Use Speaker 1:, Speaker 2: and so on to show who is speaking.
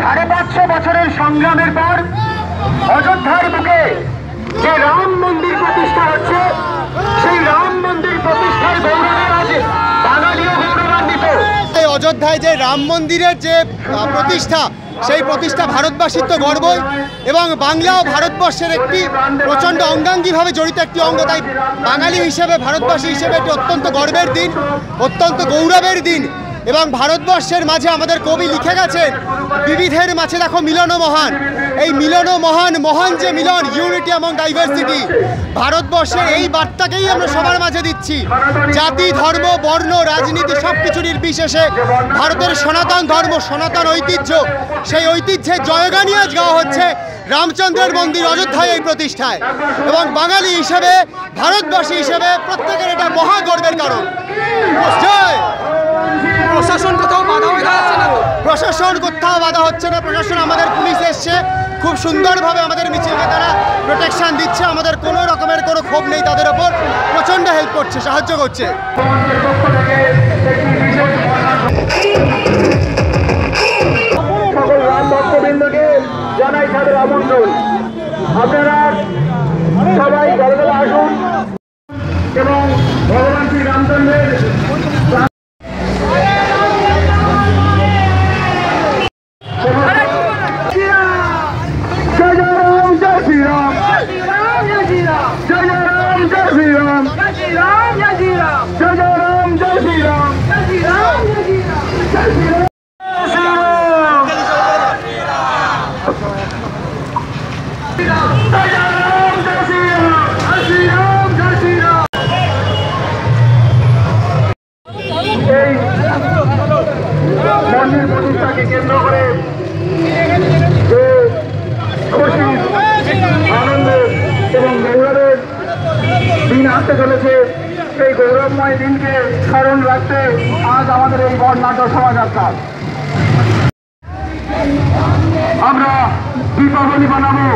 Speaker 1: 550 বছরের সংগ্রামের পর অযোধ্যার বুকে যে রাম মন্দির প্রতিষ্ঠা হচ্ছে, সেই রাম মন্দির প্রতিষ্ঠার গৌরবে আজ বাঙালিও গৌরবান্বিত।
Speaker 2: এই অযোধ্যায় যে রাম মন্দিরের যে প্রতিষ্ঠা, সেই প্রতিষ্ঠা ভারতবাসীর তো গর্বই, এবং বাংলাও ভারতবর্ষের একটি প্রচণ্ড অঙ্গাঙ্গিভাবে জড়িত একটি অঙ্গ। তাই বাঙালি হিসেবে, ভারতবাসী হিসেবে এটি অত্যন্ত গর্বের দিন, অত্যন্ত গৌরবের দিন। এবং ভারতবর্ষের মাঝে আমাদের কবি লিখে গেছেন, বিবিধের মাঝে দেখো মিলনও মহান। এই মিলনও মহান, মহান যে মিলন, ইউনিটি অ্যামং ডাইভার্সিটি। ভারতবর্ষের এই বার্তাকেই আমরা সবার মাঝে দিচ্ছি। জাতি, ধর্ম, বর্ণ, রাজনীতি সব কিছু নির্বিশেষে ভারতের সনাতন ধর্ম, সনাতন ঐতিহ্য, সেই ঐতিহ্যের জয়গান আজ গাওয়া হচ্ছে রামচন্দ্রের মন্দির অযোধ্যায় এই প্রতিষ্ঠায়। এবং বাঙালি হিসেবে, ভারতবাসী হিসেবে প্রত্যেকের এটা মহা গর্বের কারণ। জয়।
Speaker 3: প্রশাসন কোথাও বাধা হয়ে যাচ্ছে না?
Speaker 2: প্রশাসন কোথাও বাধা হচ্ছে না। প্রশাসন, আমাদের পুলিশ এসছে, খুব সুন্দরভাবে আমাদের মিছিলকে তারা প্রোটেকশন দিচ্ছে। আমাদের কোনো রকমের কোনো ক্ষোভ নেই তাদের ওপর, প্রচণ্ড হেল্প করছে, সাহায্য করছে।
Speaker 1: সকল রাম ভক্তবৃন্দকে জানাই তাদের আমন্ত্রণ। আপনারা সবাই ঘরে ঘরে আসুন এবং ভগবান শ্রী রামচন্দ্রের মন্দির প্রতিষ্ঠাকে কেন্দ্র করে যে খুশি, আনন্দের এবং গৌরবের দিন আসতে চলেছে, সেই গৌরবময় দিনকে স্মরণ রাখতে আজ আমাদের এই বর্ণাঢ্য শোভাযাত্রা। আমরা দীপাবলি বানাবো